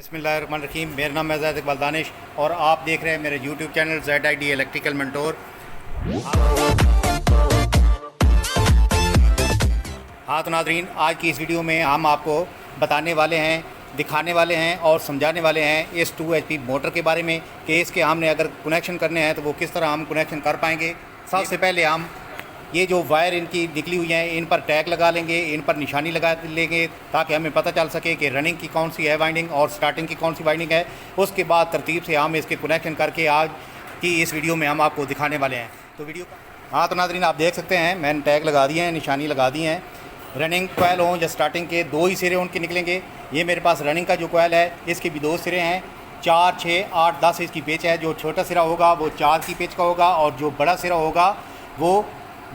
बिस्मिल्लाहिर्रहमानिर्रहीम। मेरा नाम है ज़ैद इकबाल दानिश और आप देख रहे हैं मेरे YouTube channel ZID electrical mentor. हाँ तो नाज़रीन, आज की इस वीडियो में हम आपको बताने वाले हैं, दिखाने वाले हैं और समझाने वाले हैं इस 2 HP मोटर के बारे में कि इसके हमने अगर कनेक्शन करने हैं तो वो किस तरह हम कनेक्शन कर पाएंगे। सबसे पहले हम ये जो वायर इनकी निकली हुई हैं इन पर टैग लगा लेंगे, इन पर निशानी लगा लेंगे ताकि हमें पता चल सके कि रनिंग की कौन सी है वाइंडिंग और स्टार्टिंग की कौन सी वाइंडिंग है। उसके बाद तरतीब से हम इसके कनेक्शन करके आज की इस वीडियो में हम आपको दिखाने वाले हैं। तो वीडियो हाँ तो नाज़रीन, आप देख सकते हैं मैंने टैग लगा दिए हैं, निशानी लगा दी हैं। रनिंग कोयल हो या स्टार्टिंग के 2 ही सिरे उनके निकलेंगे। ये मेरे पास रनिंग का जो कोयल है इसके भी 2 सिरे हैं, 4, 6, 8, 10 इसकी पेच है। जो छोटा सिरा होगा वो 4 की पेच का होगा और जो बड़ा सिरा होगा वो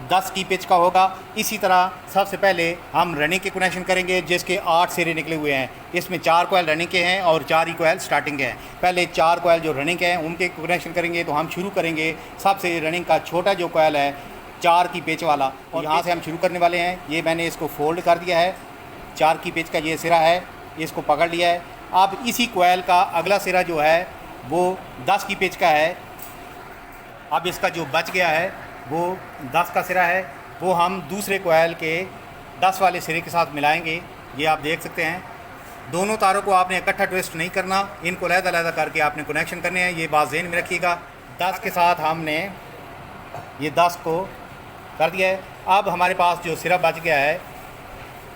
10 की पिच का होगा। इसी तरह सबसे पहले हम रनिंग के कनेक्शन करेंगे जिसके 8 सिरे निकले हुए हैं। इसमें 4 कोयल रनिंग के हैं और 4 ही कोयल स्टार्टिंग के हैं। पहले 4 कोयल जो रनिंग के हैं उनके कनेक्शन करेंगे। तो हम शुरू करेंगे सबसे रनिंग का छोटा जो कोयल है 4 की पेच वाला, और यहाँ से हम शुरू करने वाले हैं। ये मैंने इसको फोल्ड कर दिया है, 4 की पेच का ये सिरा है, इसको पकड़ लिया है। अब इसी कोयल का अगला सिरा जो है वो 10 की पेच का है। अब इसका जो बच गया है वो 10 का सिरा है, वो हम दूसरे कोयल के 10 वाले सिरे के साथ मिलाएंगे। ये आप देख सकते हैं। दोनों तारों को आपने इकट्ठा ट्विस्ट नहीं करना, इनको अलग-अलग करके आपने कनेक्शन करने हैं। ये बात ज़हन में रखिएगा। 10 के साथ हमने ये 10 को कर दिया है। अब हमारे पास जो सिरा बच गया है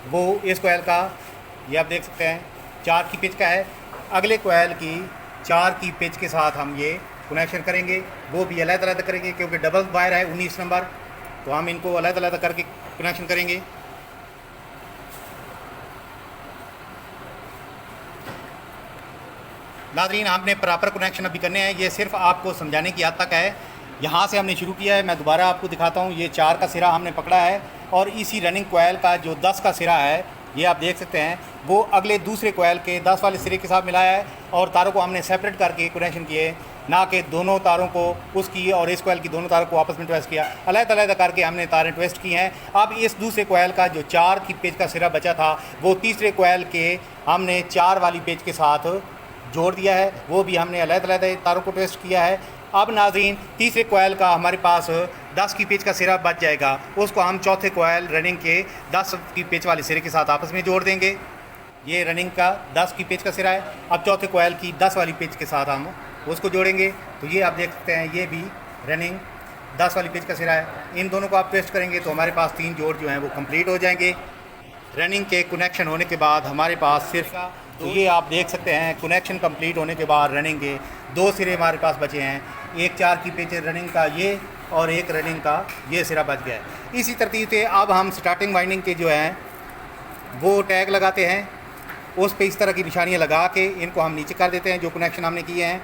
वो इस कोयल का, ये आप देख सकते हैं, 4 की पिच का है। अगले कोयल की 4 की पिच के साथ हम ये कनेक्शन करेंगे, वो भी अलग-अलग करेंगे क्योंकि डबल वायर है 19 नंबर, तो हम इनको अलग-अलग करके कनेक्शन करेंगे। नाज़रीन, हमने प्रॉपर कनेक्शन अभी करने हैं, ये सिर्फ आपको समझाने की हद तक है। यहाँ से हमने शुरू किया है, मैं दोबारा आपको दिखाता हूँ। ये 4 का सिरा हमने पकड़ा है और इसी रनिंग कोयल का जो 10 का सिरा है, ये आप देख सकते हैं, वो अगले दूसरे कोयल के 10 वाले सिरे के साथ मिलाया है और तारों को हमने सेपरेट करके कनेक्शन किए, ना कि दोनों तारों को, उसकी और इस कोयल की दोनों तारों को आपस में ट्विस्ट किया। अलग-अलग करके हमने तारें ट्विस्ट की हैं। अब इस दूसरे कोयल का जो 4 की पेच का सिरा बचा था वो तीसरे कोयल के हमने 4 वाली पेच के साथ जोड़ दिया है, वो भी हमने अलग-अलग तारों को ट्विस्ट किया है। अब नाज़रीन, तीसरे कोयल का हमारे पास 10 की पेच का सिरा बच जाएगा, उसको हम चौथे कोयल रनिंग के 10 की पेच वाले सिरे के साथ आपस में जोड़ देंगे। ये रनिंग का 10 की पेच का सिरा है। अब चौथे कोयल की 10 वाली पेच के साथ हम उसको जोड़ेंगे। तो ये आप देख सकते हैं, ये भी रनिंग 10 वाली पेच का सिरा है। इन दोनों को आप ट्विस्ट करेंगे तो हमारे पास 3 जोड़ जो हैं वो कंप्लीट हो जाएंगे। रनिंग के कनेक्शन होने के बाद हमारे पास सिर्फ, तो ये आप देख सकते हैं, कनेक्शन कंप्लीट होने के बाद रनिंग के 2 सिरे हमारे पास बचे हैं। एक 4 की पेच रनिंग का ये और एक रनिंग का ये सिरा बच गया है। इसी तरतीब से अब हम स्टार्टिंग वाइंडिंग के जो हैं वो टैग लगाते हैं, उस पे इस तरह की निशानियाँ लगा के इनको हम नीचे कर देते हैं जो कनेक्शन हमने किए हैं।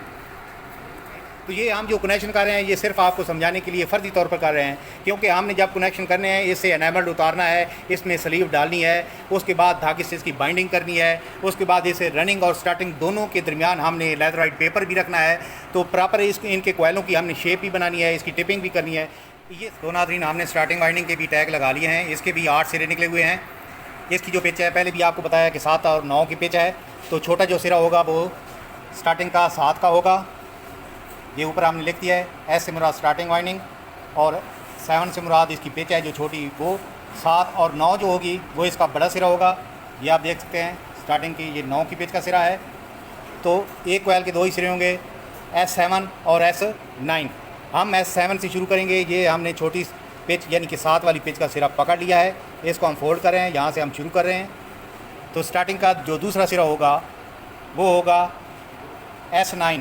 तो ये हम जो कनेक्शन कर रहे हैं ये सिर्फ आपको समझाने के लिए फ़र्जी तौर पर कर रहे हैं, क्योंकि हमने जब कनेक्शन करने हैं इससे एनेमल्ड उतारना है, इसमें स्लीव डालनी है, उसके बाद धागे से इसकी बाइंडिंग करनी है, उसके बाद इसे रनिंग और स्टार्टिंग दोनों के दरमियान हमने लेथराइट पेपर भी रखना है। तो प्रॉपर इनके कोयलों की हमने शेप भी बनानी है, इसकी टिपिंग भी करनी है। ये तो नाज़रीन, हमने स्टार्टिंग वाइंडिंग के भी टैग लगा लिए हैं, इसके भी 8 सिरे निकले हुए हैं। इसकी जो पिच है, पहले भी आपको बताया कि 7 और 9 की पिच है। तो छोटा जो सिरा होगा वो स्टार्टिंग का 7 का होगा। ये ऊपर हमने लिख दिया है, S से मुराद स्टार्टिंग वाइंडिंग और 7 से मुराद इसकी पिच है जो छोटी, वो 7 और 9 जो होगी वो इसका बड़ा सिरा होगा। ये आप देख सकते हैं, स्टार्टिंग की ये 9 की पिच का सिरा है। तो एक कोयल के 2 ही सिरे होंगे, S7 और S9। हम S7 से शुरू करेंगे। ये हमने छोटी पिच यानी कि 7 वाली पिच का सिरा पकड़ लिया है, इसको हम फोल्ड कर रहे हैं, यहाँ से हम शुरू कर रहे हैं। तो स्टार्टिंग का जो दूसरा सिरा होगा वो होगा S9।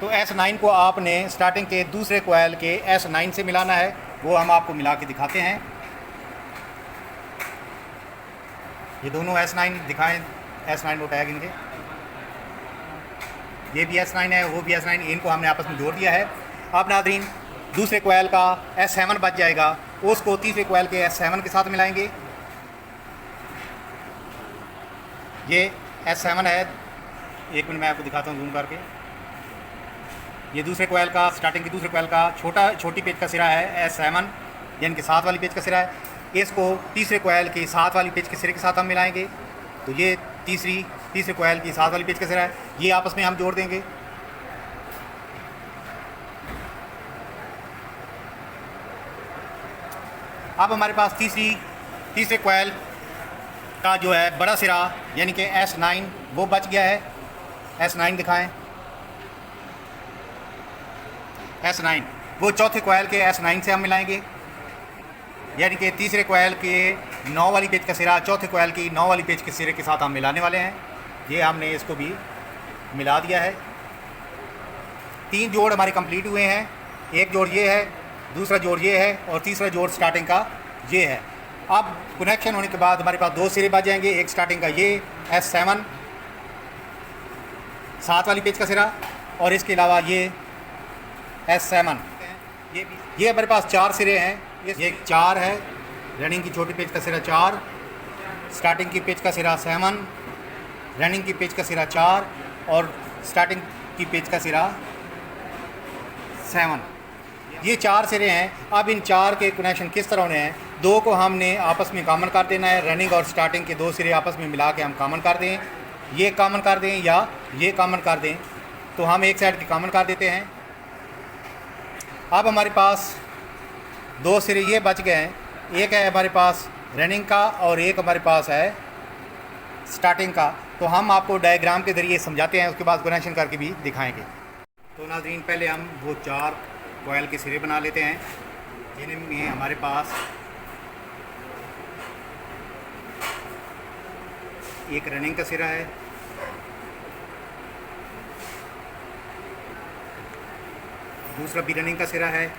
तो S9 को आपने स्टार्टिंग के दूसरे कोयल के S9 से मिलाना है, वो हम आपको मिला के दिखाते हैं। ये दोनों S9 दिखाएं, S9 वो टैग इनके, ये भी S9 है, वो भी S9, इनको हमने आपस में जोड़ दिया है। अब नाज़रीन, दूसरे कोयल का S7 बच जाएगा, उसको तीसरे कोयल के S7 के साथ मिलाएंगे। ये S7 है, 1 मिनट मैं आपको दिखाता हूँ जूम करके। ये दूसरे कोयल का, स्टार्टिंग की दूसरे कोयल का छोटी पेच का सिरा है S7 यानी कि 7 वाली पेच का सिरा है। इसको तीसरे कोयल की 7 वाली पेच के सिरे के साथ हम मिलाएंगे। तो ये तीसरी तीसरे कोयल की साथ वाली पेच का सिरा है, ये आपस में हम जोड़ देंगे। अब हमारे पास तीसरे कोयल का जो है बड़ा सिरा यानी कि S9 वो बच गया है। S9 दिखाएं। S9 वो चौथे कोयल के S9 से हम मिलाएंगे, यानी कि तीसरे कोयल के 9 वाली पेच का सिरा चौथे कोयल की 9 वाली पेच के सिरे के साथ हम मिलाने वाले हैं। ये हमने इसको भी मिला दिया है। 3 जोड़ हमारे कंप्लीट हुए हैं। एक जोड़ ये है, दूसरा जोड़ ये है और तीसरा जोड़ स्टार्टिंग का ये है। अब कनेक्शन होने के बाद हमारे पास 2 सिरे बच जाएंगे। एक स्टार्टिंग का ये S7 7 वाली पेच का सिरा और इसके अलावा ये S7। ये हमारे पास 4 सिरे हैं। ये 4 है, रनिंग की छोटी पेच का सिरा 4, स्टार्टिंग की पेच का सिरा 7, रनिंग की पेच का सिरा 4 और स्टार्टिंग की पेच का सिरा 7। ये 4 सिरे हैं। अब इन 4 के कनेक्शन किस तरह होने हैं? 2 को हमने आपस में कॉमन कर देना है। रनिंग और स्टार्टिंग के 2 सिरे आपस में मिला के हम कॉमन कर दें, ये कॉमन कर दें या ये कॉमन कर दें, तो हम एक साइड के कॉमन कर देते हैं। अब हमारे पास 2 सिरे ये बच गए हैं। एक है हमारे पास रनिंग का और एक हमारे पास है स्टार्टिंग का। तो हम आपको डायग्राम के ज़रिए समझाते हैं, उसके बाद कनेक्शन करके भी दिखाएंगे। तो नाज़रीन, पहले हम वो 4 कोयल के सिरे बना लेते हैं, जिनमें हमारे पास एक रनिंग का सिरा है, दूसरा भी रनिंग का सिरा है,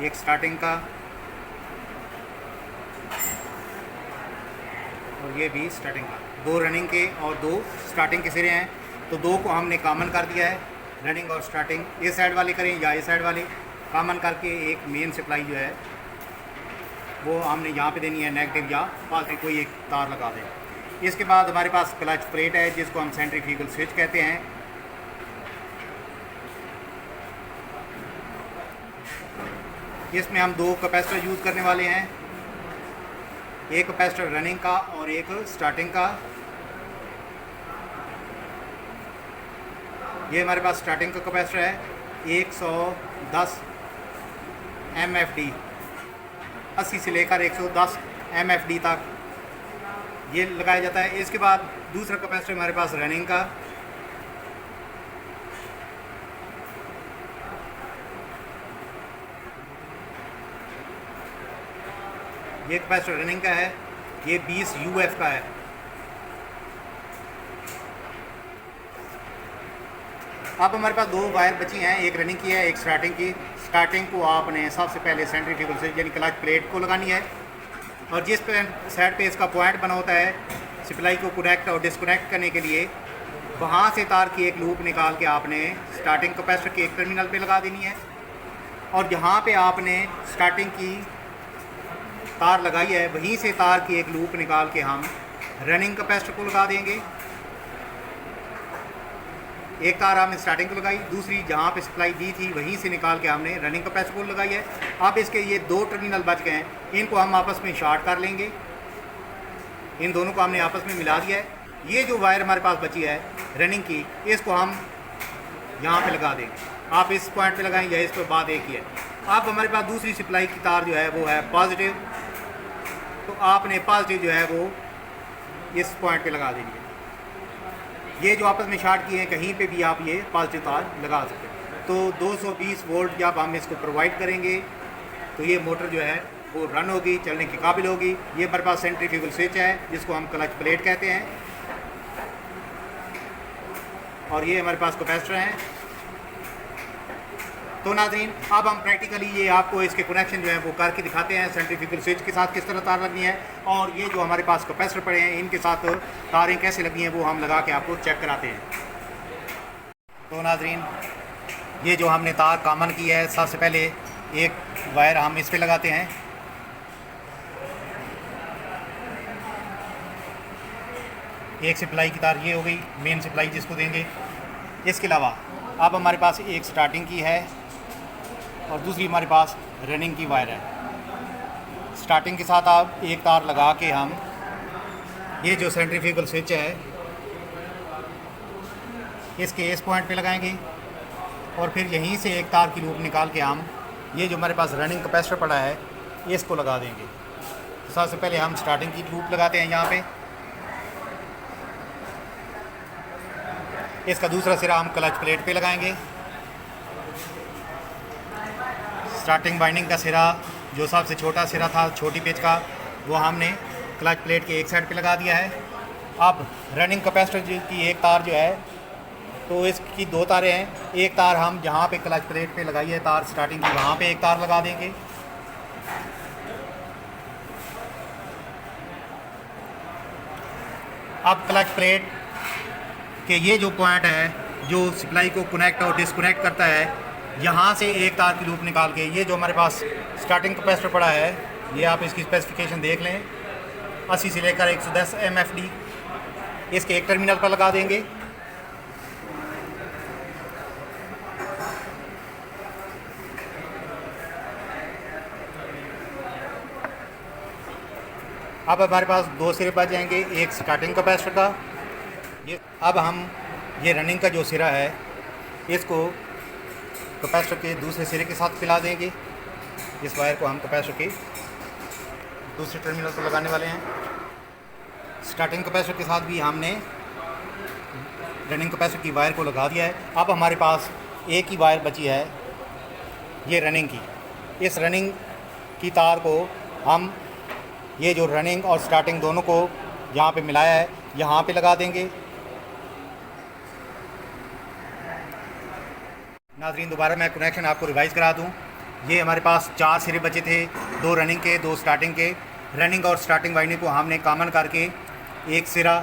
एक स्टार्टिंग का और ये भी स्टार्टिंग का। 2 रनिंग के और 2 स्टार्टिंग के सिरे हैं। तो 2 को हमने कॉमन कर दिया है। रनिंग और स्टार्टिंग इस साइड वाली करें या इस साइड वाली, कॉमन करके एक मेन सप्लाई जो है वो हमने यहाँ पे देनी है, नेगेटिव या पॉजिटिव कोई एक तार लगा दें। इसके बाद हमारे पास क्लच प्लेट है, जिसको हम सेंट्रीफ्यूगल स्विच कहते हैं। इसमें हम 2 कैपेसिटर यूज़ करने वाले हैं, एक कैपेसिटर रनिंग का और एक स्टार्टिंग का। ये हमारे पास स्टार्टिंग का कैपेसिटर है 110 MFD, 80 से लेकर 110 MFD तक ये लगाया जाता है। इसके बाद दूसरा कैपेसिटर हमारे पास रनिंग का, ये कैपेसिटर रनिंग का है, ये 20 UF का है। अब हमारे पास 2 वायर बची हैं, एक रनिंग की है, एक स्टार्टिंग की। स्टार्टिंग को आपने सबसे पहले सेंट्रीफ्यूगल से यानी क्लच प्लेट को लगानी है, और जिस साइड पे इसका पॉइंट बना होता है सप्लाई को कनेक्ट और डिस्कनेक्ट करने के लिए, वहाँ से तार की एक लूप निकाल के आपने स्टार्टिंग कैपेसिटर के एक टर्मिनल पे लगा देनी है, और जहाँ पे आपने स्टार्टिंग की तार लगाई है वहीं से तार की एक लूप निकाल के हम रनिंग कैपेसिटर को लगा देंगे। एक तार हमने स्टार्टिंग को लगाई, दूसरी जहाँ पे सप्लाई दी थी वहीं से निकाल के हमने रनिंग कैपेसिटर को लगाई है। अब इसके ये 2 टर्मिनल बच गए हैं, इनको हम आपस में शॉर्ट कर लेंगे। इन दोनों को हमने आपस में मिला दिया है। ये जो वायर हमारे पास बची है रनिंग की, इसको हम यहाँ पे लगा देंगे। आप इस पॉइंट पे लगाएं या इस पर बाद एक ही है। अब हमारे पास दूसरी सप्लाई की तार जो है वो है पॉजिटिव, तो आपने पॉजिटिव जो है वो इस पॉइंट पे लगा देंगे। ये जो आपस में शॉर्ट किए हैं कहीं पे भी आप ये पॉजिटिव तार लगा सकते हैं। तो 220 वोल्ट जब हम इसको प्रोवाइड करेंगे तो ये मोटर जो है वो रन होगी, चलने के काबिल होगी। ये हमारे पास सेंट्रीफ्यूगल स्विच है जिसको हम क्लच प्लेट कहते हैं, और ये हमारे पास कैपेसिटर हैं। तो नाज़रीन, अब हम प्रैक्टिकली ये आपको इसके कनेक्शन जो है वो करके दिखाते हैं, सेंट्रीफ्यूगल स्विच के साथ किस तरह तार लगनी है, और ये जो हमारे पास कैपेसिटर पड़े हैं इनके साथ तारें कैसे लगनी हैं वो हम लगा के आपको चेक कराते हैं। तो नाज़रीन, ये जो हमने तार कॉमन की है, सबसे पहले एक वायर हम इस पे लगाते हैं। एक सप्लाई की तार ये हो गई, मेन सप्लाई जिसको देंगे। इसके अलावा अब हमारे पास एक स्टार्टिंग की है और दूसरी हमारे पास रनिंग की वायर है। स्टार्टिंग के साथ आप एक तार लगा के हम ये जो सेंट्रीफ्यूगल स्विच है इसके इस पॉइंट पे लगाएंगे और फिर यहीं से एक तार की लूप निकाल के हम ये जो हमारे पास रनिंग कैपेसिटर पड़ा है इसको लगा देंगे। तो सबसे पहले हम स्टार्टिंग की लूप लगाते हैं यहाँ पे। इसका दूसरा सिरा हम क्लच प्लेट पे लगाएंगे। स्टार्टिंग बाइंडिंग का सिरा जो सबसे छोटा सिरा था छोटी पिच का वो हमने क्लच प्लेट के एक साइड पे लगा दिया है। अब रनिंग कैपेसिटर की एक तार जो है तो इसकी दो तारें हैं। एक तार हम जहाँ पे क्लच प्लेट पे लगाई है तार स्टार्टिंग की वहाँ पे एक तार लगा देंगे। अब क्लच प्लेट के ये जो पॉइंट है जो सप्लाई को कनेक्ट और डिसकनेक्ट करता है यहाँ से एक तार की लूप निकाल के ये जो हमारे पास स्टार्टिंग कैपेसिटर पड़ा है ये आप इसकी स्पेसिफिकेशन देख लें 80 से लेकर 110 MFD इसके एक टर्मिनल पर लगा देंगे। अब हमारे पास दो सिरे बच जाएंगे, एक स्टार्टिंग कैपेसिटर का ये। अब हम ये रनिंग का जो सिरा है इसको कैपेसिटर के दूसरे सिरे के साथ मिला देंगे। इस वायर को हम कैपेसिटर के दूसरे टर्मिनल पर लगाने वाले हैं। स्टार्टिंग कैपेसिटर के साथ भी हमने रनिंग कैपेसिटर की वायर को लगा दिया है। अब हमारे पास एक ही वायर बची है ये रनिंग की। इस रनिंग की तार को हम ये जो रनिंग और स्टार्टिंग दोनों को यहाँ पे मिलाया है यहाँ पे लगा देंगे। नाज़रीन दोबारा मैं कनेक्शन आपको रिवाइज़ करा दूँ। ये हमारे पास 4 सिरे बचे थे, 2 रनिंग के 2 स्टार्टिंग के। रनिंग और स्टार्टिंग वाइंडिंग को हमने कॉमन करके एक सिरा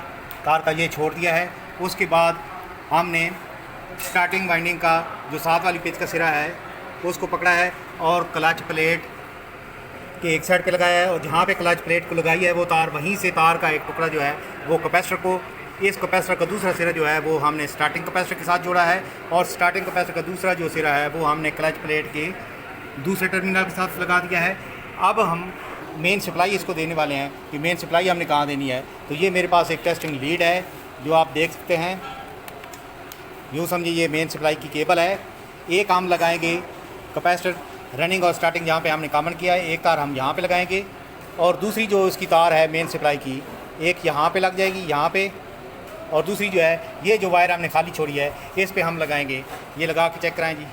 तार का ये छोड़ दिया है। उसके बाद हमने स्टार्टिंग वाइंडिंग का जो साथ वाली पिच का सिरा है उसको पकड़ा है और क्लच प्लेट के एक साइड पे लगाया है और जहाँ पे क्लच प्लेट को लगाई है वो तार वहीं से तार का एक टुकड़ा जो है वो कैपेसिटर को इस कैपेसिटर का दूसरा सिरा जो है वो हमने स्टार्टिंग कैपेसिटर के साथ जोड़ा है और स्टार्टिंग कैपेसिटर का दूसरा जो सिरा है वो हमने क्लच प्लेट के दूसरे टर्मिनल के साथ लगा दिया है। अब हम मेन सप्लाई इसको देने वाले हैं कि मेन सप्लाई हमने कहाँ देनी है। तो ये मेरे पास एक टेस्टिंग लीड है जो आप देख सकते हैं। यूँ समझिए ये मेन सप्लाई की केबल है। एक हम लगाएंगे कैपेसिटर रनिंग और स्टार्टिंग जहाँ पे हमने कॉमन किया है एक तार हम यहाँ पे लगाएंगे और दूसरी जो इसकी तार है मेन सप्लाई की एक यहाँ पे लग जाएगी यहाँ पे और दूसरी जो है ये जो वायर हमने खाली छोड़ी है इस पे हम लगाएंगे। ये लगा के चेक कराएं जी।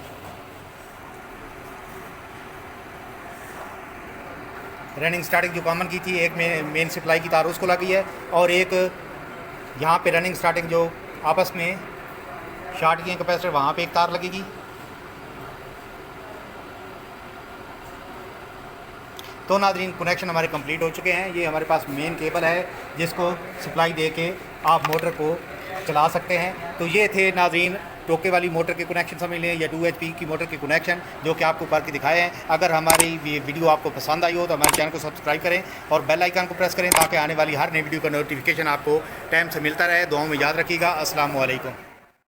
रनिंग स्टार्टिंग जो कॉमन की थी एक मेन सप्लाई की तार उसको लगी है और एक यहाँ पे रनिंग स्टार्टिंग जो आपस में शॉर्ट किए कैपेसिटर वहाँ पे एक तार लगेगी। तो नाज़रीन कनेक्शन हमारे कंप्लीट हो चुके हैं। ये हमारे पास मेन केबल है जिसको सप्लाई दे के आप मोटर को चला सकते हैं। तो ये थे नाज़रीन टोके वाली मोटर के कनेक्शन समझ लें या 2 HP की मोटर के कनेक्शन जो कि आपको करके दिखाए हैं। अगर हमारी वीडियो आपको पसंद आई हो तो हमारे चैनल को सब्सक्राइब करें और बेल आइकन को प्रेस करें ताकि आने वाली हर नई वीडियो का नोटिफिकेशन आपको टाइम से मिलता रहे। दुआओं में याद रखिएगा। अस्सलाम वालेकुम।